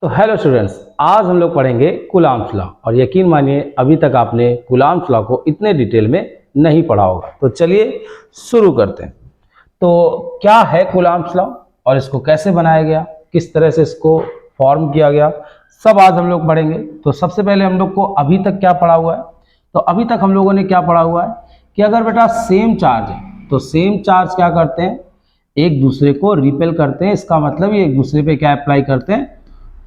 तो hello students, आज हम लोग पढ़ेंगे कूलम्ब्स लॉ। और यकीन मानिए अभी तक आपने कूलम्ब्स लॉ को इतने डिटेल में नहीं पढ़ा होगा। तो चलिए शुरू करते हैं। तो क्या है कूलम्ब्स लॉ और इसको कैसे बनाया गया, किस तरह से इसको फॉर्म किया गया, सब आज हम लोग पढ़ेंगे। तो सबसे पहले हम लोग को अभी तक क्या पढ़ा हुआ है, तो अभी तक हम लोगों ने क्या पढ़ा हुआ है कि अगर बेटा सेम चार्ज है तो सेम चार्ज क्या करते हैं, एक दूसरे को रिपेल करते हैं। इसका मतलब ये एक दूसरे पे क्या अप्लाई करते हैं,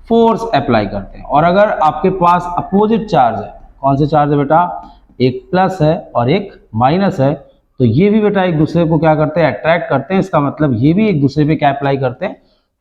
फोर्स अप्लाई करते हैं। और अगर आपके पास अपोजिट चार्ज है, कौन से चार्ज है बेटा, एक प्लस है और एक माइनस है, तो ये भी बेटा एक दूसरे को क्या करते हैं, अट्रैक्ट करते हैं। इसका मतलब ये भी एक दूसरे पे क्या अप्लाई करते हैं,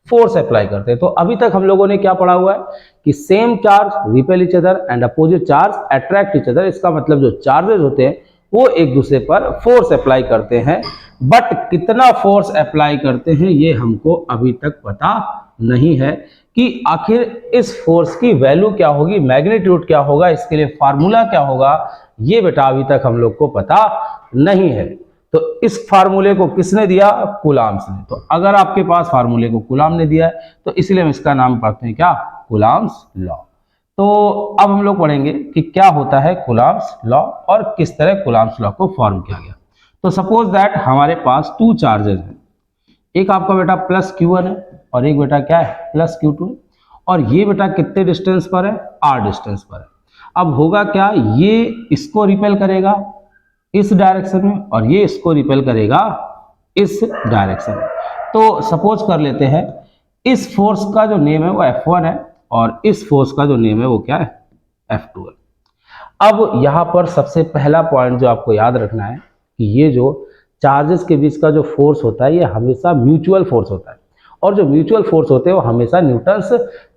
फोर्स अप्लाई करते हैं। तो अभी तक हम लोगों ने क्या पढ़ा हुआ है कि same charge repel each other and opposite charge attract each other. इसका मतलब जो चार्जेस होते हैं वो एक दूसरे पर फोर्स अप्लाई करते हैं, बट कितना फोर्स अप्लाई करते हैं ये हमको अभी तक पता नहीं है कि आखिर इस फोर्स की वैल्यू क्या होगी, मैग्नीट्यूड क्या होगा, इसके लिए फार्मूला क्या होगा, ये बेटा अभी तक हम लोग को पता नहीं है। तो इस फार्मूले को किसने दिया, कूलम्ब्स ने। तो अगर आपके पास फार्मूले को कूलम्ब ने दिया है तो इसलिए हम इसका नाम पढ़ते हैं क्या, कूलम्ब्स लॉ। तो अब हम लोग पढ़ेंगे कि क्या होता है कूलम्ब्स लॉ और किस तरह कूलम्ब्स लॉ को फॉर्म किया गया। तो सपोज दैट हमारे पास टू चार्जेस हैं, एक आपका बेटा प्लस Q1 है और एक बेटा क्या है, प्लस Q2 है। और ये बेटा कितने डिस्टेंस पर है, R डिस्टेंस पर है। अब होगा क्या, ये इसको रिपेल करेगा इस डायरेक्शन में और ये इसको रिपेल करेगा इस डायरेक्शन में। तो सपोज कर लेते हैं इस फोर्स का जो नेम है वो F1 है और इस फोर्स का जो नेम है वो क्या है, F2 है। अब यहाँ पर सबसे पहला पॉइंट जो आपको याद रखना है कि ये जो चार्जेस के बीच का जो फोर्स होता है ये हमेशा म्यूचुअल फोर्स होता है, और जो म्यूचुअल फोर्स होते हैं वो हमेशा न्यूटन्स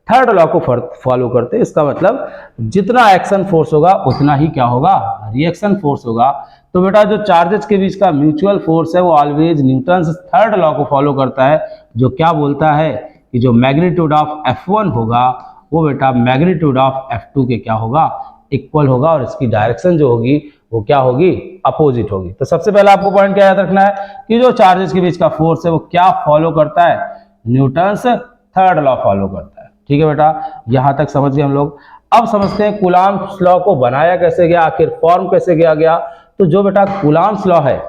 थर्ड लॉ को फॉलो करते हैं। इसका मतलब जितना एक्शन फोर्स होगा उतना ही क्या होगा, रिएक्शन फोर्स होगा। तो बेटा जो चार्जेस के बीच का म्यूचुअल फोर्स है वो ऑलवेज न्यूटन्स थर्ड लॉ को फॉलो करता है, जो क्या बोलता है कि जो मैग्नीट्यूड ऑफ F1 होगा वो बेटा मैग्नीट्यूड ऑफ F2 के क्या होगा, इक्वल होगा। और इसकी डायरेक्शन जो होगी वो क्या होगी, अपोजिट होगी। तो सबसे पहला आपको पॉइंट क्या याद रखना है कि जो चार्जेस के बीच का फोर्स है वो क्या फॉलो करता है, न्यूटन्स थर्ड लॉ फॉलो करता है। ठीक है बेटा, यहां तक समझ गए हम लोग। अब समझते हैं कूलम्ब्स लॉ को बनाया कैसे गया, आखिर फॉर्म कैसे किया गया। तो जो बेटा कूलम्ब्स लॉ है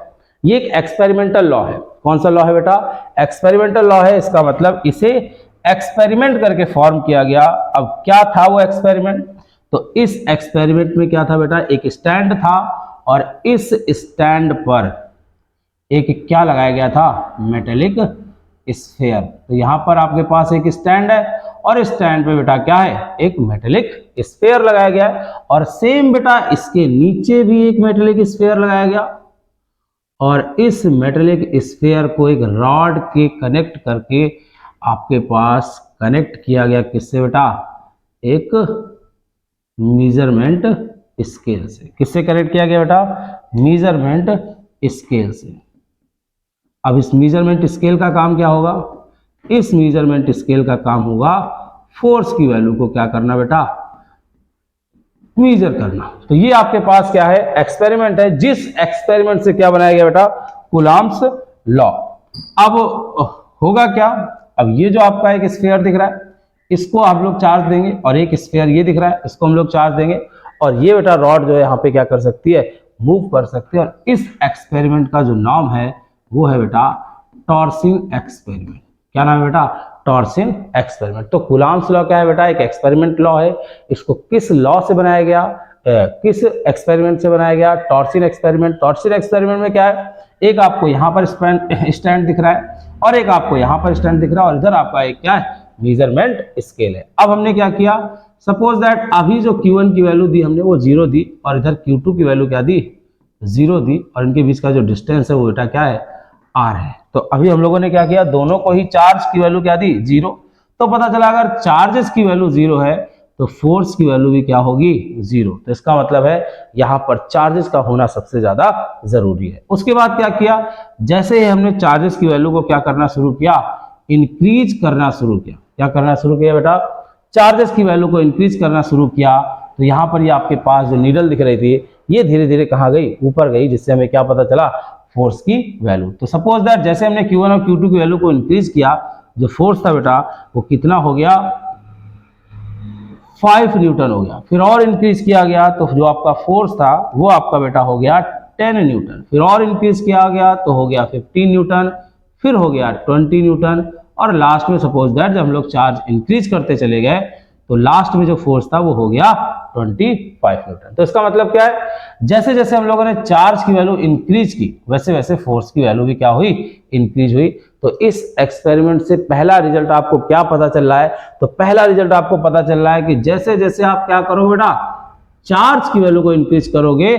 ये एक एक्सपेरिमेंटल लॉ है। कौन सा लॉ है बेटा, एक्सपेरिमेंटल लॉ है। इसका मतलब इसे एक्सपेरिमेंट करके फॉर्म किया गया। अब क्या था वो एक्सपेरिमेंट, तो इस एक्सपेरिमेंट में क्या था बेटा, एक स्टैंड था और इस स्टैंड पर एक क्या लगाया गया था, मेटेलिक स्फीयर। तो यहां पर आपके पास एक स्टैंड है और स्टैंड पे बेटा क्या है, एक मेटेलिक स्फीयर लगाया गया है। और सेम बेटा इसके नीचे भी एक मेटेलिक स्फीयर लगाया गया और इस मेटेलिक स्फीयर को एक रॉड के कनेक्ट करके आपके पास कनेक्ट किया गया, किससे बेटा, एक मेजरमेंट स्केल से। किससे कनेक्ट किया गया बेटा, मेजरमेंट स्केल से। अब इस मेजरमेंट स्केल का काम क्या होगा, इस मेजरमेंट स्केल का काम होगा फोर्स की वैल्यू को क्या करना बेटा, मेजर करना। तो ये आपके पास क्या है, एक्सपेरिमेंट है, जिस एक्सपेरिमेंट से क्या बनाया गया बेटा, कूलम्ब्स लॉ। अब होगा क्या, अब ये जो आपका एक स्फीयर दिख रहा है इसको हम लोग चार्ज देंगे और एक स्फीयर ये दिख रहा है इसको हम लोग चार्ज देंगे, और ये बेटा रॉड जो है यहाँ पे क्या कर सकती है, मूव कर सकती है। और इस एक्सपेरिमेंट का जो नाम है वो है बेटा टॉर्सिन एक्सपेरिमेंट। क्या नाम है बेटा, टॉर्सिन एक्सपेरिमेंट। तो कूलम्ब्स लॉ क्या है बेटा, एक एक्सपेरिमेंट लॉ है। इसको किस लॉ से बनाया गया, किस एक्सपेरिमेंट से बनाया गया, टॉर्सिन एक्सपेरिमेंट। टॉर्सिन एक्सपेरिमेंट में क्या है, एक आपको यहाँ पर स्टैंड दिख रहा है और एक आपको यहाँ पर स्टैंड दिख रहा है और इधर आपका एक क्या है, मेजरमेंट स्केल है। अब हमने क्या किया, सपोज दैट अभी जो Q1 की वैल्यू दी हमने वो 0 दी और इधर Q2 की वैल्यू क्या दी, 0 दी, और इनके बीच का जो डिस्टेंस है वो बेटा क्या है, R है। तो अभी हम लोगों ने क्या किया, दोनों को ही चार्ज की वैल्यू क्या दी, 0। तो पता चला अगर चार्जेस की वैल्यू 0 है तो फोर्स की वैल्यू भी क्या होगी, 0। तो इसका मतलब है यहाँ पर चार्जेस का होना सबसे ज्यादा जरूरी है। उसके बाद क्या किया, जैसे ही हमने चार्जेस की वैल्यू को क्या करना शुरू किया, इंक्रीज करना शुरू किया। क्या करना शुरू किया बेटा, चार्जेस की वैल्यू को इंक्रीज करना शुरू किया। तो यहाँ पर ये आपके पास जो नीडल दिख रही थी ये धीरे धीरे कहाँ गई, ऊपर गई, जिससे हमें क्या पता चला, फोर्स की वैल्यू। तो सपोज दैट जैसे हमने Q1 और Q2 की वैल्यू को इंक्रीज किया, जो फोर्स था बेटा वो कितना हो गया, 5 न्यूटन हो गया। फिर और इंक्रीज किया गया तो जो आपका फोर्स था वो आपका बेटा हो गया 10 न्यूटन। फिर और इंक्रीज किया गया तो हो गया 15 न्यूटन, फिर हो गया 20 न्यूटन, और लास्ट में सपोज दैट जब हम लोग चार्ज इंक्रीज करते चले गए तो लास्ट में जो फोर्स था वो हो गया 25 न्यूटन। तो इसका मतलब क्या है, जैसे जैसे हम लोगों ने चार्ज की वैल्यू इंक्रीज की वैसे वैसे फोर्स की वैल्यू भी क्या हुई, इंक्रीज हुई। तो इस एक्सपेरिमेंट से पहला रिजल्ट आपको क्या पता चल रहा है, तो पहला रिजल्ट आपको पता चल रहा है कि जैसे जैसे आप क्या करोगे बेटा, चार्ज की वैल्यू को इंक्रीज करोगे,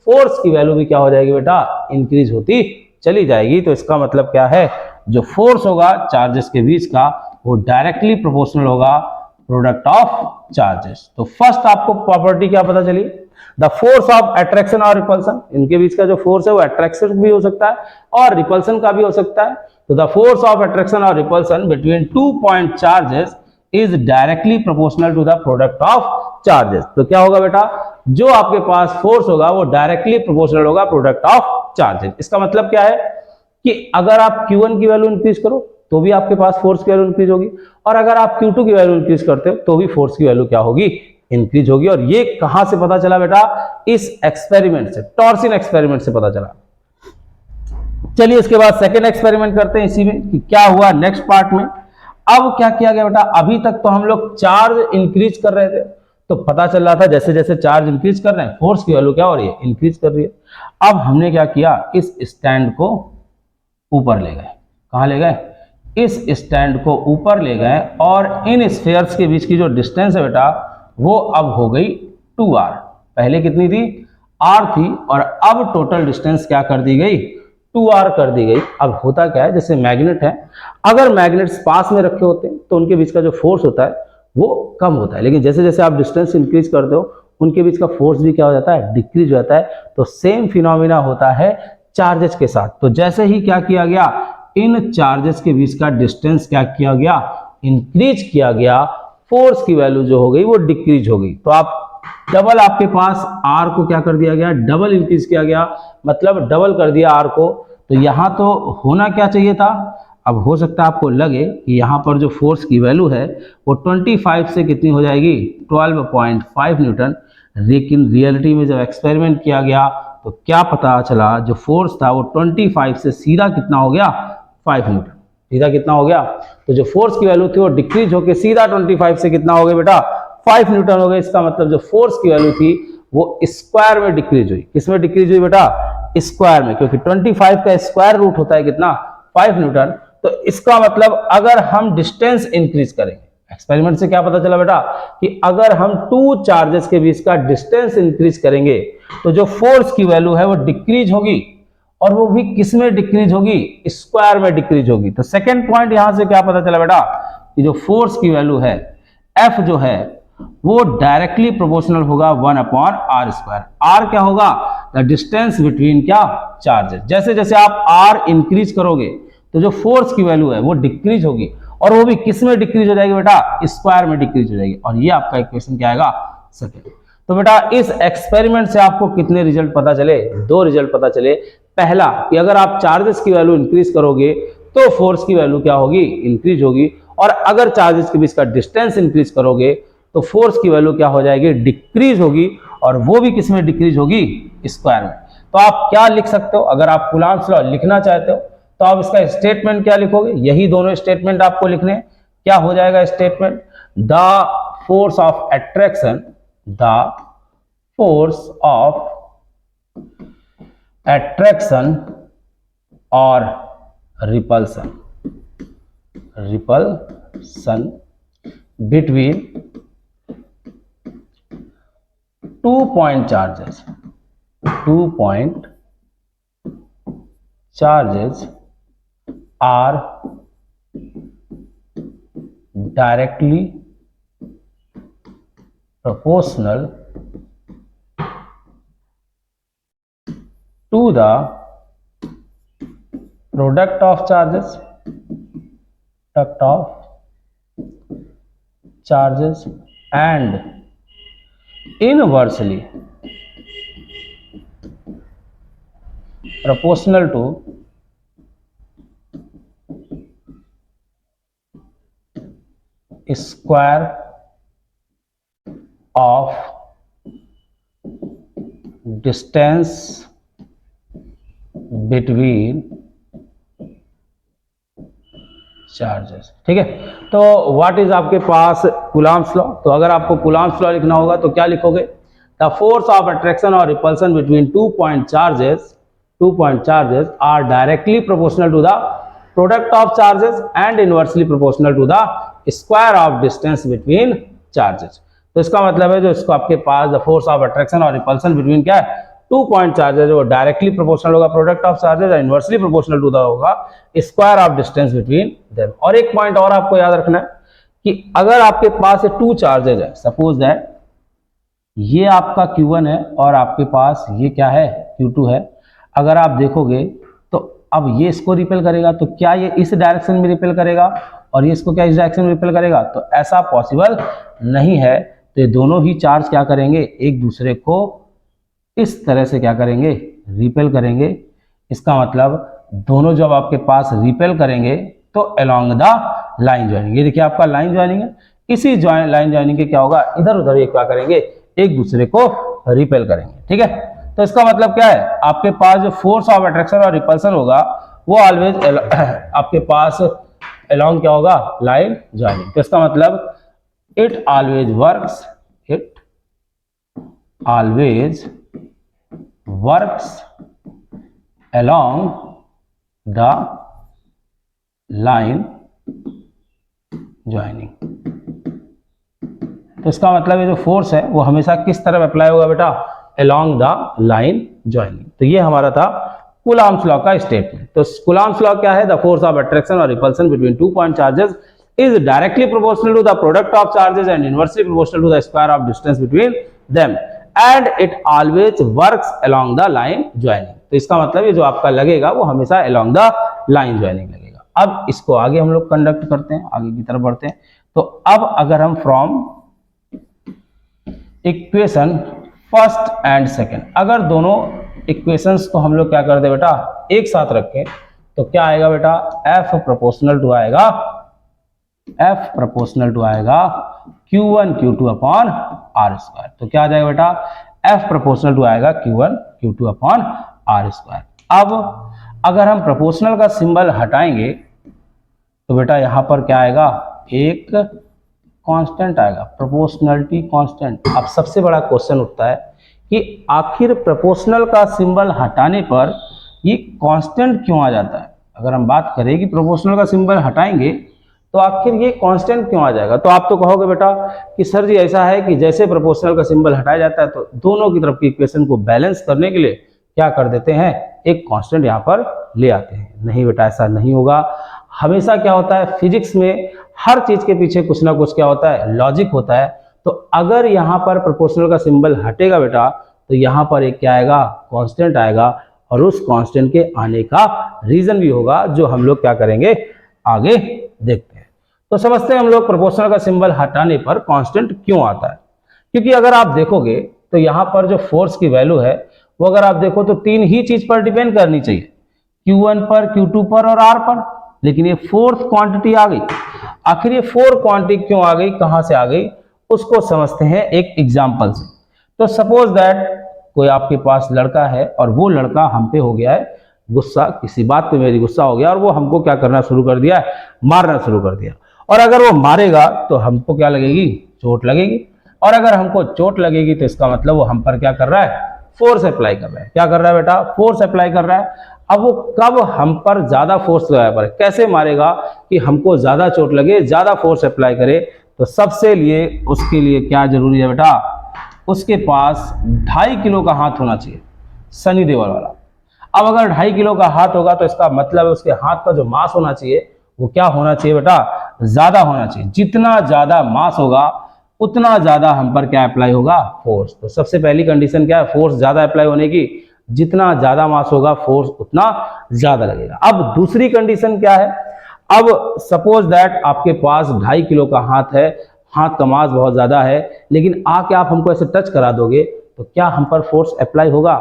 फोर्स की वैल्यू भी क्या हो जाएगी बेटा, इंक्रीज होती चली जाएगी। तो इसका मतलब क्या है, जो फोर्स होगा चार्जेस के बीच का वो डायरेक्टली प्रोपोर्शनल होगा प्रोडक्ट ऑफ चार्जेस। तो फर्स्ट आपको प्रॉपर्टी क्या पता चली, द फोर्स ऑफ अट्रैक्शन और रिपल्सन, इनके बीच का जो फोर्स है वो अट्रैक्शन भी हो सकता है और रिपल्सन का भी हो सकता है। तो द फोर्स ऑफ अट्रैक्शन और repulsion between 2 point charges is directly proportional to the product of charges. तो क्या होगा बेटा, जो आपके पास फोर्स होगा वो डायरेक्टली प्रोपोर्शनल होगा प्रोडक्ट ऑफ चार्जेस। इसका मतलब क्या है कि अगर आप Q1 की वैल्यू इंक्रीज करो तो भी आपके पास फोर्स की वैल्यू इंक्रीज होगी, और अगर आप Q2 की वैल्यू इंक्रीज करते हो तो भी फोर्स की वैल्यू क्या होगी, इंक्रीज होगी। और ये कहां से पता चला बेटा, इस एक्सपेरिमेंट से, टॉर्सन एक्सपेरिमेंट से पता चला। चलिए इसके बाद सेकेंड एक्सपेरिमेंट करते हैं इसी में कि क्या हुआ नेक्स्ट पार्ट में। अब क्या किया गया बेटा, अभी तक तो हम लोग चार्ज इंक्रीज कर रहे थे तो पता चल रहा था जैसे जैसे चार्ज इंक्रीज कर रहे हैं फोर्स की वैल्यू क्या हो रही है, इंक्रीज कर रही है। अब हमने क्या किया, इस स्टैंड को ऊपर ले गए। कहां ले गए, इस स्टैंड को ऊपर ले गए और इन स्फीयर्स के बीच की जो डिस्टेंस है बेटा वो अब हो गई 2r। पहले कितनी थी, r थी, और अब टोटल डिस्टेंस क्या कर दी गई, 2r कर दी गई। अब होता क्या है, जैसे मैग्नेट है, अगर मैग्नेट्स पास में रखे होते हैं तो उनके बीच का जो फोर्स होता है वो कम होता है, लेकिन जैसे जैसे आप डिस्टेंस इंक्रीज करते हो उनके बीच का फोर्स भी क्या हो जाता है, डिक्रीज हो जाता है। तो सेम फिनोमिना होता है चार्जेस के साथ। तो जैसे ही क्या किया गया, इन चार्जेस के बीच का डिस्टेंस क्या किया गया, इंक्रीज किया गया, फोर्स की वैल्यू जो हो गई वो डिक्रीज हो गई। तो आप डबल, आपके पास आर को क्या कर दिया गया, डबल इंक्रीज किया गया, मतलब डबल कर दिया आर को। तो यहां तो होना क्या चाहिए था, अब हो सकता है आपको लगे कि यहाँ पर जो फोर्स की वैल्यू है वो 25 से कितनी हो जाएगी, 12.5 न्यूटन। लेकिन रियलिटी में जब एक्सपेरिमेंट किया गया तो क्या पता चला, जो फोर्स था वो 25 से सीधा कितना हो गया, 5 न्यूटन। सीधा कितना हो गया, तो जो फोर्स की वैल्यू थी वो डिक्रीज होकर सीधा 25 से कितना हो गया बेटा, 5 न्यूटन हो गया। इसका मतलब जो फोर्स की वैल्यू थी वो स्क्वायर में डिक्रीज हुई। किसमें डिक्रीज हुई बेटा, स्क्वायर में, क्योंकि 25 का स्क्वायर रूट होता है कितना, 5 न्यूटन। तो इसका मतलब अगर हम डिस्टेंस इंक्रीज करेंगे, एक्सपेरिमेंट से क्या पता चला बेटा कि अगर हम 2 चार्जेस के बीच का डिस्टेंस इंक्रीज करेंगे तो जो फोर्स की वैल्यू है वो डिक्रीज होगी, और वो भी किस में डिक्रीज होगी, स्क्वायर में डिक्रीज होगी। तो सेकंड पॉइंट यहां से क्या पता चला बेटा कि जो फोर्स की वैल्यू है F जो है वो डायरेक्टली प्रोपोर्शनल होगा 1/r²। r क्या होगा, द डिस्टेंस बिटवीन क्या, चार्जेस। जैसे जैसे आप r इंक्रीज करोगे तो जो फोर्स की वैल्यू है वो डिक्रीज होगी, और वो भी किस में डिक्रीज हो जाएगी बेटा, स्क्वायर में डिक्रीज हो जाएगी। और ये आपका इक्वेशन क्या आएगा, सेकंड। तो बेटा इस एक्सपेरिमेंट से आपको कितने रिजल्ट पता चले, 2 रिजल्ट पता चले। पहला कि अगर आप चार्जेस की वैल्यू इंक्रीज करोगे तो फोर्स की वैल्यू क्या होगी, इंक्रीज होगी, और अगर चार्जेस के बीच का डिस्टेंस इंक्रीज करोगे तो फोर्स की वैल्यू क्या हो जाएगी, डिक्रीज होगी, और वो भी किस में डिक्रीज होगी, स्क्वायर में। तो आप क्या लिख सकते हो, अगर आप कूलम्ब्स लॉ लिखना चाहते हो तो आप इसका स्टेटमेंट क्या लिखोगे, यही दोनों स्टेटमेंट आपको लिखने हैं। क्या हो जाएगा statement, the force of attraction, the force of attraction और repulsion between 2 point charges are directly proportional to the product of charges and inversely proportional to square of distance between charges. ठीक है, तो व्हाट इज आपके पास Coulomb's law. तो अगर आपको Coulomb's law लिखना होगा तो क्या लिखोगे, द फोर्स ऑफ अट्रैक्शन और repulsion between two point charges are directly proportional to the product of charges and inversely proportional to the square of distance between charges. तो इसका मतलब है जो इसको आपके पास द फोर्स ऑफ अट्रैक्शन और रिपल्सन बिटवीन क्या है, टू पॉइंट चार्जेस, वो डायरेक्टली प्रोपोर्शनल होगा प्रोडक्ट ऑफ चार्जेस और इनवर्सली प्रोपोर्शनल टू द होगा square of distance between them. और एक पॉइंट और आपको याद रखना है कि अगर आपके पास टू चार्जेज है, सपोज दैट ये आपका Q1 है और आपके पास ये क्या है Q2 है, अगर आप देखोगे तो अब ये इसको रिपेल करेगा तो क्या ये इस डायरेक्शन में रिपेल करेगा और ये इसको क्या इस डायरेक्शन में रिपेल करेगा, तो ऐसा पॉसिबल नहीं है। तो ये दोनों ही चार्ज क्या करेंगे, एक दूसरे को इस तरह से क्या करेंगे, रिपेल करेंगे। इसका मतलब दोनों जब आपके पास रिपेल करेंगे तो अलोंग द लाइन ज्वाइनिंग, ये देखिए आपका लाइन ज्वाइनिंग है, इसी लाइन ज्वाइनिंग के क्या होगा, इधर उधर ये क्या करेंगे, एक दूसरे को रिपेल करेंगे। ठीक है, तो इसका मतलब क्या है, आपके पास जो फोर्स ऑफ अट्रैक्शन और रिपल्सन होगा वो ऑलवेज आपके पास अलोंग क्या होगा, लाइन ज्वाइनिंग। तो इसका मतलब it always works along the line joining। तो इसका मतलब ये जो फोर्स है वो हमेशा किस तरफ अप्लाई होगा बेटा, along the line joining। तो ये हमारा था कूलम्ब्स लॉ का स्टेटमेंट। तो कूलम्ब्स लॉ क्या है, द फोर्स ऑफ अट्रैक्शन और repulsion between two point charges is directly proportional to the product of charges and inversely proportional to the square of distance between them and it always works along the line joining। तो इसका मतलब ये जो आपका लगेगा वो हमेशा along the line joining लगेगा। अब इसको आगे हम लोग कंडक्ट करते हैं, आगे की तरफ बढ़ते हैं। तो अब अगर हम from equation first and second, अगर दोनों इक्वेशंस को हम लोग क्या कर दे बेटा, एक साथ रखें तो क्या आएगा बेटा, F प्रोपोर्शनल टू आएगा Q1 Q2 upon R square. तो क्या आ जाएगा बेटा, F प्रोपोर्शनल टू आएगा Q1 Q2 upon R square. अब अगर हम प्रोपोर्शनल का सिंबल हटाएंगे तो बेटा यहां पर क्या आएगा, एक कांस्टेंट आएगा, प्रोपोर्शनलिटी कांस्टेंट। अब सबसे बड़ा क्वेश्चन उठता है कि आखिर प्रोपोर्शनल का सिंबल हटाने पर ये कांस्टेंट क्यों आ जाता है। अगर हम बात करें कि प्रोपोर्शनल का सिंबल हटाएंगे तो आखिर ये कांस्टेंट क्यों आ जाएगा, तो आप तो कहोगे बेटा कि सर जी ऐसा है कि जैसे प्रोपोर्शनल का सिंबल हटाया जाता है तो दोनों की तरफ की इक्वेशन को बैलेंस करने के लिए क्या कर देते हैं, एक कांस्टेंट यहाँ पर ले आते हैं। नहीं बेटा, ऐसा नहीं होगा। हमेशा क्या होता है, फिजिक्स में हर चीज के पीछे कुछ ना कुछ क्या होता है, लॉजिक होता है। तो अगर यहाँ पर प्रोपोर्शनल का सिंबल हटेगा बेटा तो यहाँ पर एक क्या आएगा, कांस्टेंट आएगा, और उस कांस्टेंट के आने का रीजन भी होगा जो हम लोग क्या करेंगे, आगे देखते हैं। तो समझते हैं हम लोग प्रोपोर्शनल का सिंबल हटाने पर कांस्टेंट क्यों आता है। क्योंकि अगर आप देखोगे तो यहाँ पर जो फोर्स की वैल्यू है वो अगर आप देखो तो तीन ही चीज पर डिपेंड करनी चाहिए, Q1 पर, Q2 पर और R पर, लेकिन ये फोर्थ क्वांटिटी आ गई। आखिर ये फोर क्वांटिटी क्यों आ गई, कहां से आ गई, उसको समझते हैं एक एग्जांपल से। तो सपोज दैट कोई आपके पास लड़का है और वो लड़का हम पे हो गया है गुस्सा, किसी बात पे मेरी गुस्सा हो गया और वो हमको क्या करना शुरू कर दिया, मारना शुरू कर दिया। और अगर वो मारेगा तो हमको क्या लगेगी, चोट लगेगी। और अगर हमको चोट लगेगी तो इसका मतलब वो हम पर क्या कर रहा है, फोर्स अप्लाई कर रहा है। क्या कर रहा है बेटा, फोर्स अप्लाई कर रहा है। अब वो कब हम पर ज्यादा फोर्स लगाया पर कैसे मारेगा कि हमको ज्यादा चोट लगे, ज्यादा फोर्स अप्लाई करे, तो सबसे लिए उसके लिए क्या जरूरी है बेटा, उसके पास 2.5 किलो का हाथ होना चाहिए, सनी देओल वाला। अब अगर 2.5 किलो का हाथ होगा तो इसका मतलब है उसके हाथ का जो मास होना चाहिए वो क्या होना चाहिए बेटा, ज्यादा होना चाहिए। जितना ज्यादा मास होगा उतना ज्यादा हम पर क्या अप्लाई होगा, फोर्स। तो सबसे पहली कंडीशन क्या है, फोर्स ज्यादा अप्लाई होने की, जितना ज्यादा मास होगा फोर्स उतना ज्यादा लगेगा। अब दूसरी कंडीशन क्या है, अब सपोज दैट आपके पास 2.5 किलो का हाथ है, हाथ का मास बहुत ज्यादा है, लेकिन आके आप हमको ऐसे टच करा दोगे तो क्या हम पर फोर्स अप्लाई होगा,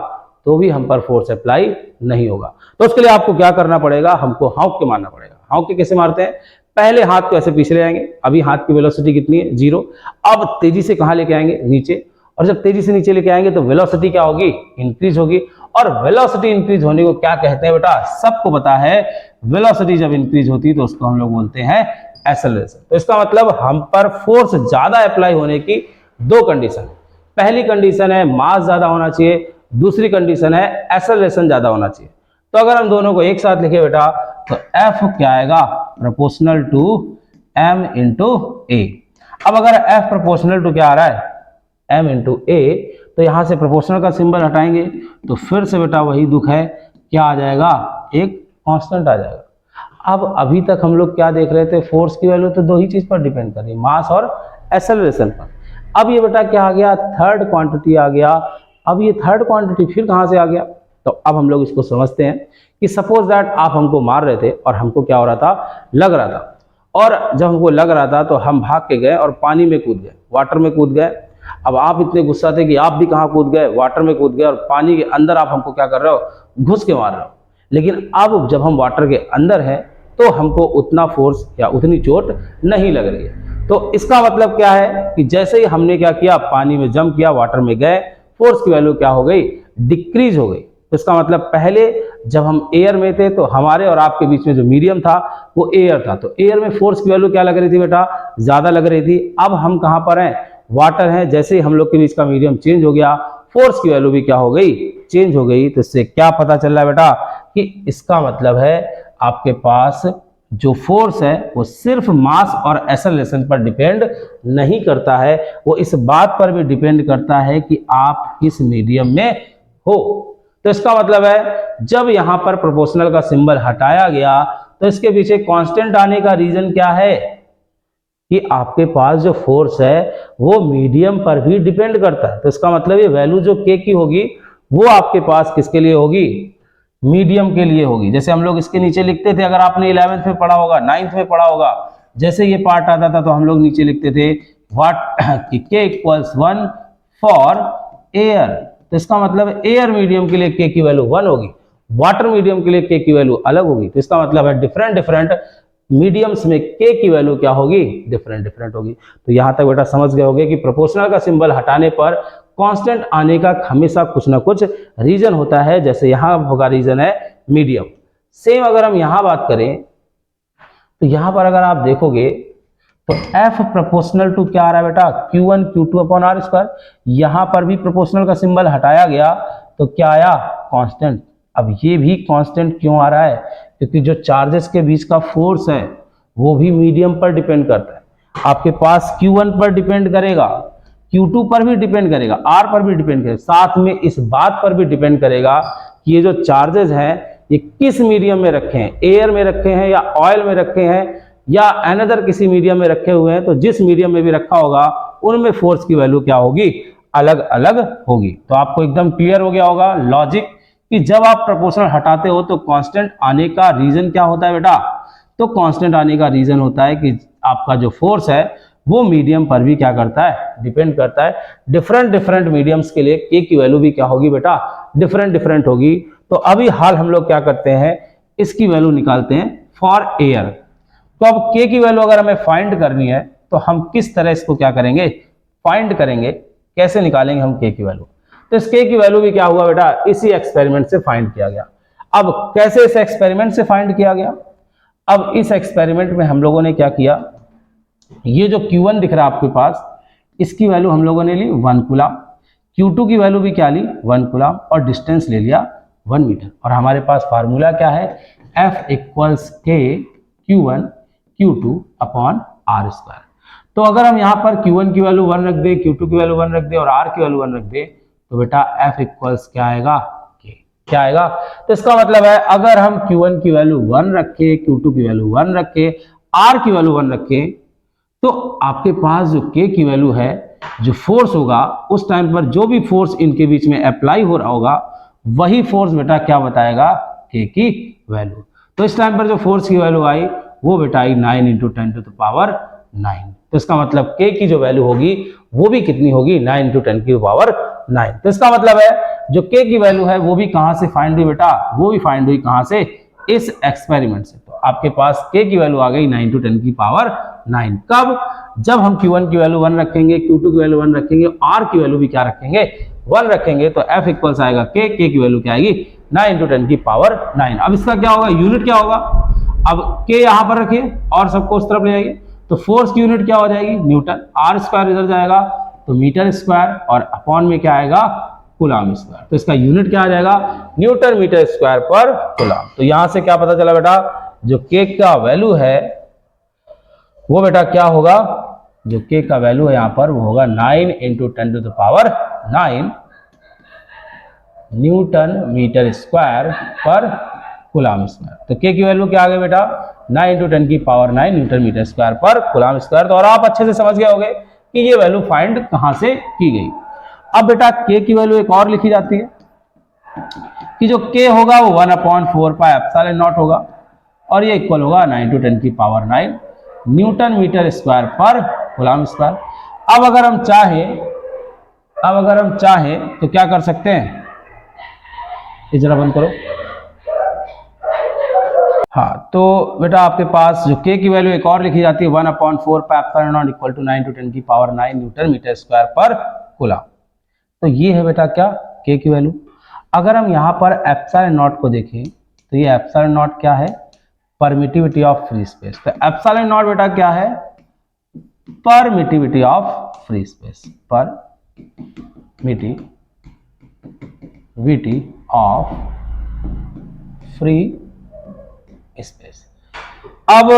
तो भी हम पर फोर्स अप्लाई नहीं होगा। तो उसके लिए आपको क्या करना पड़ेगा, हमको हॉक के मारना पड़ेगा। हॉक के कैसे मारते हैं, पहले हाथ को ऐसे पीछे ले आएंगे, अभी हाथ की वेलोसिटी कितनी है 0। अब तेजी से कहाँ लेके आएंगे नीचे, और जब तेजी से नीचे लेके आएंगे तो वेलोसिटी क्या होगी इंक्रीज होगी। और वेलोसिटी इंक्रीज होने को क्या कहते हैं बेटा, सबको पता है, वेलोसिटी जब इंक्रीज होती है तो उसको हम लोग बोलते हैं एक्सेलरेशन। तो इसका मतलब हम पर फोर्स ज्यादा अप्लाई होने की दो कंडीशन है। पहली कंडीशन है मास ज्यादा होना चाहिए, दूसरी कंडीशन है एक्सेलरेशन ज्यादा होना चाहिए। तो अगर हम दोनों को एक साथ लिखे बेटा तो F क्या आएगा, प्रोपोर्शनल टू m इंटू ए। अब अगर F प्रोपोर्शनल टू क्या आ रहा है m इंटू ए, तो यहां से प्रोपोर्शनल का सिंबल हटाएंगे तो फिर से बेटा वही दुख है, क्या आ जाएगा, एक कांस्टेंट आ जाएगा। अब अभी तक हम लोग क्या देख रहे थे, फोर्स की वैल्यू तो दो ही चीज पर डिपेंड कर रही है, मास और एक्सेलरेशन पर। अब ये बेटा क्या आ गया, थर्ड क्वांटिटी आ गया। अब ये थर्ड क्वांटिटी फिर कहां से आ गया, तो अब हम लोग इसको समझते हैं कि सपोज दैट आप हमको मार रहे थे और हमको क्या हो रहा था, लग रहा था, और जब हमको लग रहा था तो हम भाग के गए और पानी में कूद गए, वाटर में कूद गए। अब आप इतने गुस्सा थे कि आप भी कहाँ कूद गए, वाटर में कूद गए, और पानी के अंदर आप हमको क्या कर रहे हो, घुस के मार रहे हो। लेकिन अब जब हम वाटर के अंदर हैं तो हमको उतना फोर्स या उतनी चोट नहीं लग रही है। तो इसका मतलब क्या है कि जैसे ही हमने क्या किया, पानी में जंप किया, वाटर में गए, फोर्स की वैल्यू क्या हो गई, डिक्रीज हो गई। तो इसका मतलब पहले जब हम एयर में थे तो हमारे और आपके बीच में जो मीडियम था वो एयर था, तो एयर में फोर्स की वैल्यू क्या लग रही थी बेटा, ज्यादा लग रही थी। अब हम कहां पर हैं, वाटर हैं। जैसे ही हम लोग के बीच का मीडियम चेंज हो गया, फोर्स की वैल्यू भी क्या हो गई, चेंज हो गई। तो इससे क्या पता चल रहा है बेटा कि इसका मतलब है आपके पास जो फोर्स है वो सिर्फ मास और एक्सेलरेशन पर डिपेंड नहीं करता है, वो इस बात पर भी डिपेंड करता है कि आप किस मीडियम में हो। तो इसका मतलब है जब यहां पर प्रोपोर्शनल का सिंबल हटाया गया तो इसके पीछे कांस्टेंट आने का रीजन क्या है कि आपके पास जो फोर्स है वो मीडियम पर भी डिपेंड करता है। तो इसका मतलब ये वैल्यू जो के की होगी वो आपके पास किसके लिए होगी, मीडियम के लिए होगी। जैसे हम लोग इसके नीचे लिखते थे, अगर आपने 11th में पढ़ा होगा, 9th में पढ़ा होगा, जैसे ये पार्ट आता था तो हम लोग नीचे लिखते थे व्हाट के इक्वल्स 1 फॉर एयर। तो इसका मतलब एयर मीडियम के लिए के की वैल्यू 1 होगी, वाटर मीडियम के लिए के की वैल्यू अलग होगी। तो इसका मतलब है डिफरेंट डिफरेंट मीडियम्स में के की वैल्यू क्या होगी, डिफरेंट डिफरेंट होगी। तो यहां तक बेटा समझ गए होंगे कि प्रोपोर्शनल का सिंबल हटाने पर कांस्टेंट आने का हमेशा कुछ ना कुछ रीजन होता है। जैसे यहां होगा रीजन है मीडियम। सेम अगर हम यहां बात करें तो यहां पर अगर आप देखोगे तो F प्रोपोर्शनल टू क्या आ रहा है बेटा, Q1 Q2 upon are square. यहां पर भी प्रोपोर्शनल का सिंबल हटाया गया तो क्या आया, कांस्टेंट। अब ये भी कांस्टेंट क्यों आ रहा है, क्योंकि जो चार्जेस के बीच का फोर्स है वो भी मीडियम पर डिपेंड करता है। आपके पास Q1 पर डिपेंड करेगा, Q2 पर भी डिपेंड करेगा, R पर भी डिपेंड करेगा, साथ में इस बात पर भी डिपेंड करेगा कि ये जो चार्जेस हैं ये किस मीडियम में रखे हैं, एयर में रखे हैं या ऑयल में रखे हैं या अनदर किसी मीडियम में रखे हुए हैं। तो जिस मीडियम में भी रखा होगा उनमें फोर्स की वैल्यू क्या होगी, अलग अलग होगी। तो आपको एकदम क्लियर हो गया होगा लॉजिक कि जब आप प्रोपोर्शनल हटाते हो तो कांस्टेंट आने का रीजन क्या होता है बेटा, तो कांस्टेंट आने का रीजन होता है कि आपका जो फोर्स है वो मीडियम पर भी क्या करता है, डिपेंड करता है। डिफरेंट डिफरेंट मीडियम्स के लिए के की वैल्यू भी क्या होगी बेटा, डिफरेंट डिफरेंट होगी। तो अभी हाल हम लोग क्या करते हैं, इसकी वैल्यू निकालते हैं फॉर एयर। तो अब के की वैल्यू अगर हमें फाइंड करनी है तो हम किस तरह इसको क्या करेंगे, फाइंड करेंगे, कैसे निकालेंगे हम के की वैल्यू। तो इस के की वैल्यू भी क्या हुआ बेटा, इसी एक्सपेरिमेंट से फाइंड किया गया। अब कैसे इस एक्सपेरिमेंट से फाइंड किया गया, अब इस एक्सपेरिमेंट में हम लोगों ने क्या किया, ये जो Q1 दिख रहा है आपके पास, इसकी वैल्यू हम लोगों ने ली 1 कूलम, Q2 की वैल्यू भी क्या ली 1 कूलम, और डिस्टेंस ले लिया 1 मीटर। और हमारे पास फार्मूला क्या है, F इक्वल्स के Q1 Q2 upon are square. तो अगर हम यहाँ पर Q1 की वैल्यू 1 रख दे, Q2 की वैल्यू 1 रख दे और R की वैल्यू 1 रख दे, तो बेटा F इक्वल्स क्या आएगा, K। क्या आएगा, तो इसका मतलब है अगर हम Q1 की वैल्यू 1 रखे, Q2 की वैल्यू 1 रखे, R की वैल्यू 1 रखे, तो आपके पास जो K की वैल्यू है, जो फोर्स होगा उस टाइम पर जो भी फोर्स इनके बीच में अप्लाई हो रहा होगा वही फोर्स बेटा क्या बताएगा, K की वैल्यू। तो इस टाइम पर जो फोर्स की वैल्यू आई वो बेटा आई 9 × 10⁹। तो इसका मतलब K की जो वैल्यू होगी वो भी कितनी होगी, 9 × 10⁹। तो इसका मतलब है जो K की वैल्यू है वो भी कहां से फाइंड हुई बेटा, वो भी फाइंड हुई कहां से, इस एक्सपेरिमेंट से। तो आपके पास k की वैल्यू आ गई 9 × 10 की पावर 9। कब? जब हम q1 की वैल्यू 1 रखेंगे, q2 की वैल्यू 1 रखेंगे, r की वैल्यू भी क्या रखेंगे? 1 रखेंगे। तो f इक्वल्स आएगा k की वैल्यू क्या आएगी? 9 × 10 की पावर 9। अब इसका क्या होगा? यूनिट क्या होगा? अब k यहाँ पर रखिए और सबको उस तरफ ले आइए, तो फोर्स की यूनिट क्या हो जाएगी? न्यूटन। r स्क्वायर इधर जाएगा तो मीटर स्क्वायर, और अपॉन में क्या आएगा? Coulomb square. तो इसका यूनिट क्या आ जाएगा? न्यूटन मीटर स्क्वायर पर कूलम। तो यहां से क्या पता चला बेटा? जो k का वैल्यू है वो बेटा क्या होगा? जो k का वैल्यू है यहां पर वो होगा 9 × 10⁹ न्यूटन मीटर स्क्वायर पर कूलम स्क्वायर। तो k की वैल्यू क्या आ गई बेटा? 9 × 10⁹ न्यूटन मीटर स्क्वायर पर कूलम स्क्वायर। तो और आप अच्छे से समझ गए होंगे कि ये वैल्यू फाइंड कहां से की गई। अब बेटा k की वैल्यू एक और लिखी जाती है कि जो k होगा वो 1/4πε0 होगा, और ये इक्वल होगा 9 × 10⁹ न्यूटन मीटर स्क्वायर पर कूलम स्क्वायर। अब अगर हम चाहें तो क्या कर सकते हैं? ये जरा बंद करो। हाँ, तो बेटा आपके पास जो k की वैल्यू एक और लिखी जाती है 1/4πε0 equal to 9 × 10⁹ newton metre square पर कूलम। तो ये है बेटा क्या? k की वैल्यू। अगर हम यहाँ पर ε0 को देखें तो ये ε0 क्या है? Permittivity of free space. तो ε0 बेटा क्या है? Permittivity of free space, permittivity of free space. अब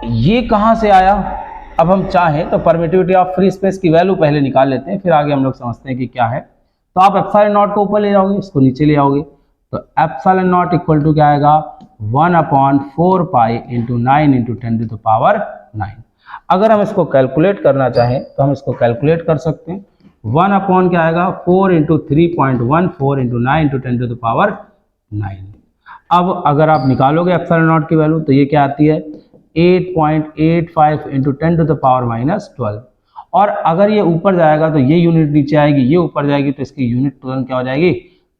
ये कहां से आया? अब हम चाहें तो परमिटिविटी ऑफ फ्री स्पेस की वैल्यू पहले निकाल लेते हैं, फिर आगे हम लोग समझते हैं कि क्या है। तो आप ε0 को ऊपर ले जाओगे, इसको नीचे ले आओगे, तो ε0 इक्वल टू क्या आएगा? 1/4π × 9 × 10⁹ 9। अगर हम इसको कैलकुलेट करना चाहें तो हम इसको कैलकुलेट कर सकते हैं। 1 क्या आएगा? 4 × 3.14 × 9 × 10⁹ 9। अब अगर आप निकालोगे ε0 की वैल्यू तो ये क्या आती है? 8.85 × 10⁻⁻12। और अगर ये ऊपर जाएगा तो ये यूनिट नीचे आएगी, ये ऊपर जाएगी तो इसकी यूनिट तुरंत क्या हो जाएगी?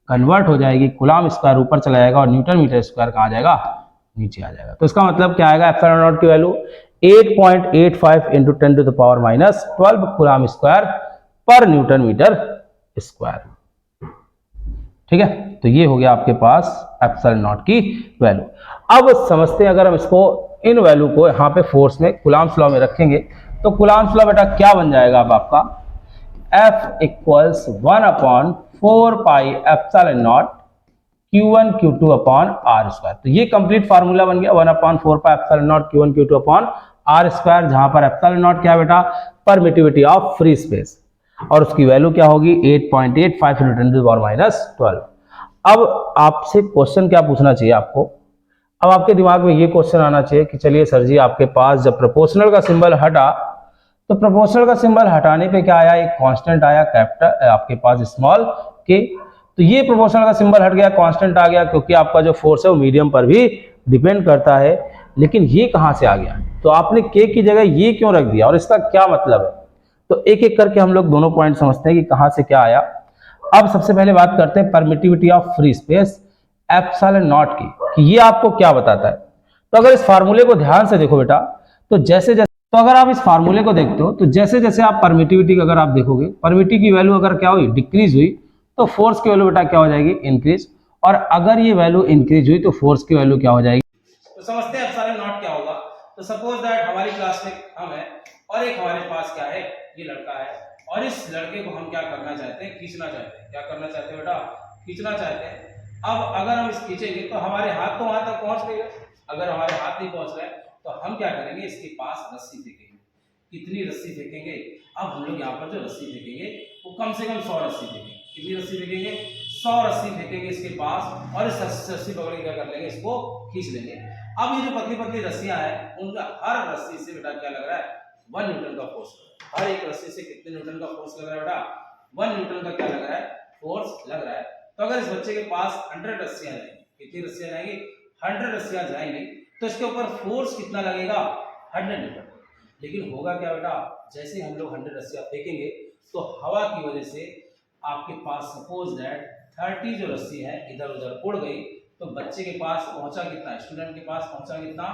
कन्वर्ट हो जाएगी। कूलम स्क्वायर ऊपर चला जाएगा और न्यूटन मीटर स्क्वायर कहाँ जाएगा? नीचे आ जाएगा। तो इसका मतलब क्या आएगा? ε0 की वैल्यू 8.85 × 10⁻12 कूलम स्क्वायर पर न्यूटन मीटर स्क्वायर। ठीक है, तो ये हो गया आपके पास ε0 की वैल्यू। अब समझते हैं, अगर हम इसको इन वैल्यू को यहाँ पे फोर्स में कूलम्स लॉ में रखेंगे तो कूलम्स लॉ बेटा क्या बन जाएगा? अब आपका F equals 1/4πε0 Q1 Q2 upon R square. तो ये कंप्लीट फार्मूला बन गया 1/4πε0 Q1 Q2 upon R square, जहां पर ε0 क्या बेटा? परमिटिविटी ऑफ फ्री स्पेस, और उसकी वैल्यू क्या होगी? 8.85 × 10⁻12। अब आपसे क्वेश्चन क्या पूछना चाहिए आपको? अब आपके दिमाग में ये क्वेश्चन आना चाहिए कि चलिए सर जी, आपके पास जब प्रोपोर्शनल का सिंबल हटा तो प्रोपोर्शनल का सिंबल हटाने पे क्या आया? एक कांस्टेंट आया कैपिटल, आपके पास स्मॉल के। तो ये प्रोपोर्शनल का सिंबल हट गया, कांस्टेंट आ गया, क्योंकि आपका जो फोर्स है वो मीडियम पर भी डिपेंड करता है। लेकिन ये कहां से आ गया? तो आपने के की जगह ये क्यों रख दिया और इसका क्या मतलब है? तो एक एक करके हम लोग दोनों पॉइंट समझते हैं कि कहां से क्या आया। अब सबसे पहले बात करते हैं परमिटिविटी ऑफ फ्री स्पेस ε0 की, कि ये आपको क्या बताता है। तो अगर इस फार्मूले को ध्यान से देखो बेटा, तो अगर आप इस फार्मूले को देखते हो तो जैसे जैसे आप परमिटिविटी का अगर आप देखोगे, परमिटिविटी की वैल्यू अगर क्या हुई? डिक्रीज हुई, तो फोर्स की वैल्यू बेटा क्या हो जाएगी? इंक्रीज। और अगर ये वैल्यू इंक्रीज हुई तो फोर्स की वैल्यू क्या हो जाएगी? तो समझते हैं ε0 क्या होगा। तो सपोज दैट हमारी क्लास में हम है और एक हमारे पास क्या है? ये लड़का है, और इस लड़के को हम क्या करना चाहते हैं? खींचना चाहते हैं। क्या करना चाहते हैं बेटा? खींचना चाहते हैं। अब अगर हम इस खींचेंगे तो हमारे हाथ तो वहां तक पहुंच गए। अगर हमारे हाथ नहीं पहुंच रहे तो हम क्या करेंगे? इसके पास रस्सी फेंकेंगे। कितनी रस्सी फेंकेंगे? अब हम लोग यहाँ पर जो रस्सी फेंकेंगे वो कम से कम 100 रस्सी फेंकेंगे। कितनी रस्सी फेंकेंगे? 100 रस्सी फेंकेंगे इसके पास, और इस रस्सी पकड़ के क्या कर लेंगे? इसको खींच लेंगे। अब ये जो पतली पतली रस्सियां हैं, उनका हर रस्सी से बेटा क्या लग रहा है? 1 न्यूटन का फोर्स। हर एक रस्सी से कितने न्यूटन का फोर्स लग रहा है बेटा? 1 न्यूटन का क्या लग रहा है? फोर्स लग रहा है। तो अगर इस बच्चे के पास 100 रस्सियां जाएंगी, कितनी रस्सियां जाएंगी? 100 रस्सियां जाएंगी, तो इसके ऊपर फोर्स कितना लगेगा? 100 न्यूटन। लेकिन होगा क्या बेटा? जैसे हम लोग 100 रस्सियां फेंकेंगे तो हवा की वजह से आपके पास सपोज दैट 30 जो रस्सी है इधर उधर उड़ गई, तो बच्चे के पास पहुंचा कितना, स्टूडेंट के पास पहुंचा कितना,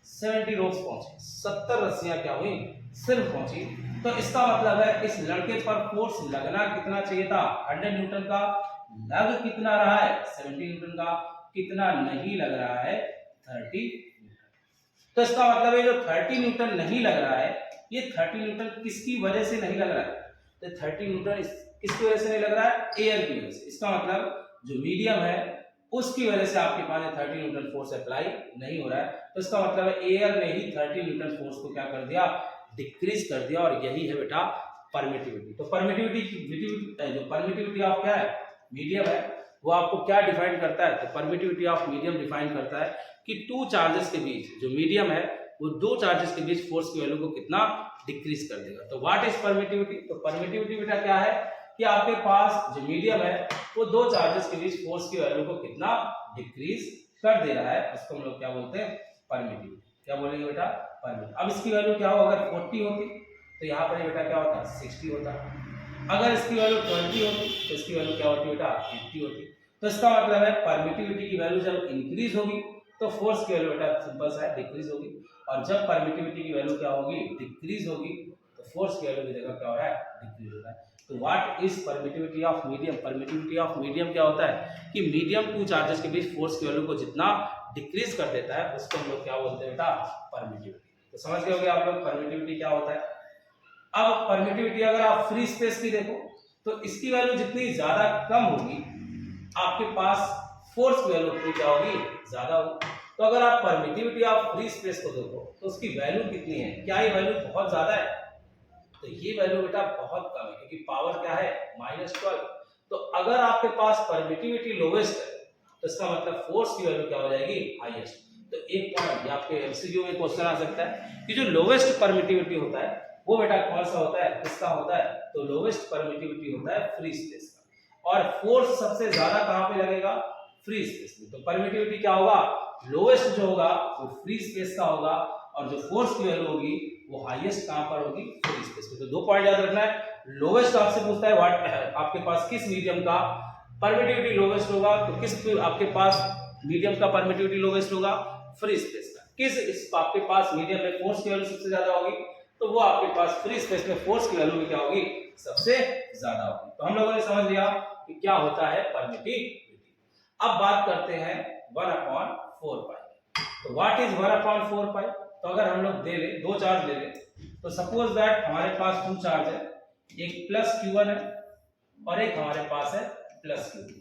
70 रोप्स पहुंचे, 70 रस्सियां क्या हुई, सिर्फ पहुंची। तो इसका मतलब है इस लड़के पर फोर्स लगना कितना चाहिए था, 100 न्यूटन का, लग कितना रहा है, 70 न्यूटन का, कितना नहीं लग रहा है, 30 न्यूटन। तो इसका मतलब है जो 30 न्यूटन नहीं लग रहा है, ये 30 न्यूटन किसकी वजह से नहीं लग रहा है, तो 30 न्यूटन किसकी वजह से नहीं लग रहा है, एयर की वजह से। इसका मतलब जो मीडियम है उसकी वजह से आपके पास 30 न्यूटन फोर्स अप्लाई नहीं हो रहा है। तो इसका मतलब है एयर ने ही 30 न्यूटन फोर्स को क्या कर दिया, डिक्रीज कर दिया, और यही है बेटा परमिटिविटी। तो परमिटिविटी जो परमिटिविटी ऑफ क्या है, मीडियम है, वो आपको क्या डिफाइन करता है, तो परमिटिविटी ऑफ मीडियम डिफाइन करता है कि टू चार्जेस के बीच, जो मीडियम है वो दो चार्जेस के बीच फोर्स की वैल्यू को कितना डिक्रीज कर देगा। तो व्हाट इज परमिटिविटी, तो परमिटिविटी बेटा क्या है कि आपके पास जो मीडियम है वो दो चार्जेस के बीच फोर्स की वैल्यू को कितना डिक्रीज कर दे रहा है, उसको हम लोग क्या बोलते हैं, परमिटिविटी। क्या बोलेंगे बेटा, परमिटिविटी। अब इसकी वैल्यू क्या हो, अगर 40 होती तो यहाँ पर बेटा क्या होता, 60 होता। अगर इसकी वैल्यू 20 होती तो इसकी वैल्यू क्या होती बेटा, 80 होती। तो इसका मतलब है परमिटिविटी की वैल्यू जब इंक्रीज होगी तो फोर्स की वैल्यू बेटा सिंपल सा है डिक्रीज होगी, और जब परमिटिविटी की वैल्यू क्या होगी, डिक्रीज होगी, तो फोर्स की वैल्यू की जगह क्या हो रहा है, डिक्रीज हो रहा है। तो what is permittivity of medium, permittivity of medium क्या होता है कि मीडियम टू चार्जेस के बीच फोर्स की वैल्यू को जितना डिक्रीज कर देता है उसको हम लोग क्या बोलते हैं बेटा, परमिटिविटी। तो समझ गए होंगे आप लोग परमिटिविटी क्या होता है। अब परमिटिविटी अगर आप फ्री स्पेस की देखो तो इसकी वैल्यू जितनी ज्यादा कम होगी आपके पास फोर्स की वैल्यू उतनी क्या होगी, ज्यादा होगी। तो अगर आप परमिटिविटी ऑफ फ्री स्पेस को देखो तो उसकी वैल्यू कितनी है, क्या ये वैल्यू बहुत ज्यादा है, तो ये वैल्यू बेटा बहुत कम है, क्योंकि पावर क्या है, -12। तो अगर आपके पास परमिटिविटी लोवेस्ट है तो इसका मतलब फोर्स की वैल्यू क्या हो जाएगी, हाईएस्ट। तो एक पॉइंट आपके एमसीक्यू में क्वेश्चन आ सकता है कि जो लोवेस्ट परमिटिविटी होता है वो बेटा कौन सा होता है, किसका होता है, तो लोवेस्ट परमिटिविटी होता है फ्री स्पेस का। और फोर्स सबसे ज्यादा कहां पे लगेगा, फ्री स्पेस में। तो परमिटिविटी क्या होगा, लोवेस्ट जो होगा वो फ्री स्पेस का होगा, और जो फोर्स की वैल्यू होगी वो हाईएस्ट कहां पर होगी, फ्री स्पेस में। तो दो पॉइंट याद रखना है, लोवेस्ट आपसे पूछता है व्हाट आपके पास किस मीडियम का परमिटिविटी लोवेस्ट होगा, तो किस आपके पास मीडियम का परमिटिविटी लोवेस्ट होगा, फ्री स्पेस का। किस इस आपके पास मीडियम में फोर्स की वैल्यू सबसे ज्यादा होगी, तो वो आपके पास फ्री स्पेस में फोर्स की वैल्यू क्या होगी, सबसे ज्यादा होगी। तो हम लोगों ने समझ लिया कि क्या होता है परमिटिविटी। अब बात करते हैं 1/4 पाई। तो व्हाट इज 1/4 पाई, तो अगर हम लोग दे ले, दो चार्ज ले ले, तो सपोज दैट हमारे पास टू चार्ज है, एक प्लस Q1 है और एक हमारे पास है प्लस Q2।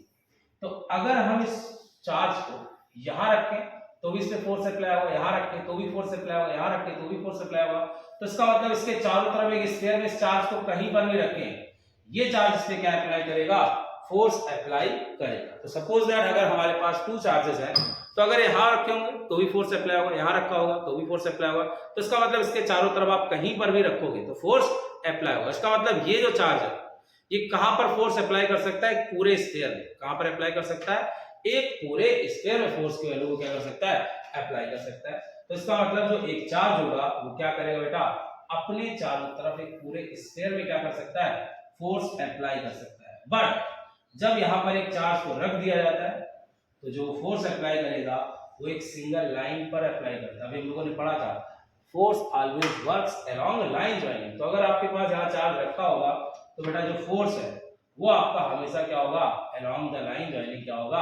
तो अगर हम इस चार्ज को यहां रखें तो भी इस पे फोर्स अप्लाई होगा, यहां रखें तो भी फोर्स अप्लाई होगा, यहां रखें तो भी फोर्स अप्लाई होगा। तो इसका मतलब इसके चारों तरफ एक स्फीयर में इस चार्ज को कहीं पर भी रखें, ये चार्ज इस पे क्या अप्लाई करेगा, फोर्स अप्लाई करेगा। तो सपोज दैट अगर हमारे पास टू चार्जेस हैं तो अगर यहां रखे होंगे तो भी फोर्स अप्लाई होगा, यहां रखा होगा तो भी फोर्स अप्लाई होगा। तो इसका मतलब इसके चारों तरफ आप कहीं पर भी रखोगे तो फोर्स अप्लाई होगा। इसका मतलब ये जो चार्ज है ये कहां पर फोर्स अप्लाई कर सकता है, पूरे स्फीयर में। कहां पर अप्लाई कर सकता है, एक पूरे स्फीयर में फोर्स की वैल्यू को क्या कर सकता है, अप्लाई कर सकता है। तो इसका मतलब जो एक चार्ज होगा वो क्या करेगा बेटा, अपने चारों तरफ एक पूरे स्फीयर में क्या कर सकता है, फोर्स अप्लाई कर सकता है। बट जब यहां पर एक चार्ज को रख दिया जाता है तो जो फोर्स अप्लाई करेगा वो एक सिंगल लाइन पर अप्लाई करता है। अभी हम लोगों ने पढ़ा था force always works along line joining. तो अगर आपके पास यहाँ चार्ज रखा होगा तो बेटा जो फोर्स है वो आपका हमेशा क्या होगा, अलोंग द लाइन जॉइनिंग क्या होगा,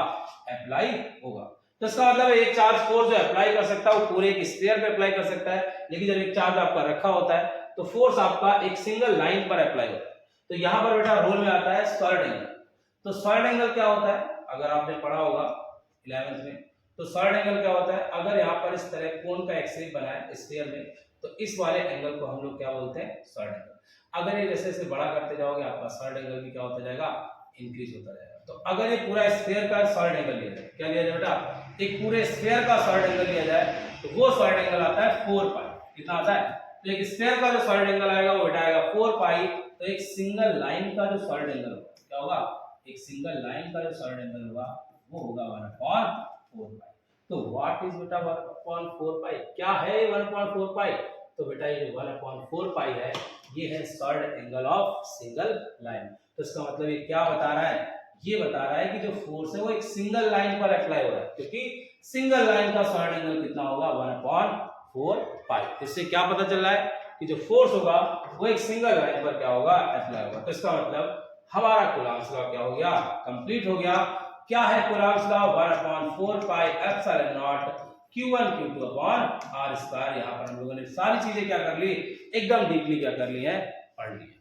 अप्लाई होगा। तो इसका मतलब एक चार्ज फोर्स जो अप्लाई कर सकता है वो पूरे एक स्फीयर पे अप्लाई कर सकता है, लेकिन जब एक चार्ज आपका रखा होता है तो फोर्स आपका एक सिंगल लाइन पर अप्लाई होता है। तो यहाँ पर बेटा रोल में आता है सॉलिड एंगल। तो सॉलिड एंगल क्या होता है, अगर आपने पढ़ा होगा 11th में, तो सॉलिड एंगल क्या होता है, अगर यहाँ पर इस तरह कोन का एक शेप बना है स्फीयर में तो इस वाले एंगल को हम लोग क्या बोलते हैं, सॉलिड एंगल। अगर ये जैसे जैसे बड़ा करते जाओगे आपका सॉलिड एंगल भी क्या होता जाएगा, इंक्रीज होता जाएगा। तो अगर ये पूरा स्फीयर का सॉलिड एंगल लिया जाए, क्या लिया जाए बेटा, एक पूरे स्फीयर का सॉलिड एंगल लिया जाए तो वो सॉलिड एंगल आता है 4 पाई। कितना आता है, तो एक स्फीयर का जो सॉलिड एंगल आएगा वो बेटा आएगा 4 पाई। तो एक सिंगल लाइन का जो सॉलिड एंगल होगा क्या होगा, एक सिंगल लाइन का जो सॉलिड एंगल होगा वो होगा 1/4 पाई। तो व्हाट इज बेटा 1/4 पाई, क्या है 1/4 पाई, तो बेटा ये 1/4 पाई है, ये है solid angle of single line. तो इसका मतलब ये क्या बता रहा है, ये बता रहा है कि जो फोर्स है वो एक सिंगल लाइन पर अप्लाई हो रहा है, क्योंकि सिंगल लाइन का सॉलिड एंगल कितना होगा 1/4 पाई। इससे क्या पता चल रहा है कि जो फोर्स होगा वो एक सिंगल लाइन पर क्या होगा अप्लाई होगा। तो इसका मतलब हमारा कूलम्ब्स लॉ क्या हो गया, कंप्लीट हो गया। क्या है Coulomb's law, 1/4 pi epsilon not Q1 Q2 upon R square. यहाँ पर हम लोगों ने सारी चीजें क्या कर ली, एकदम डीपली क्या कर ली है, पढ़ ली है।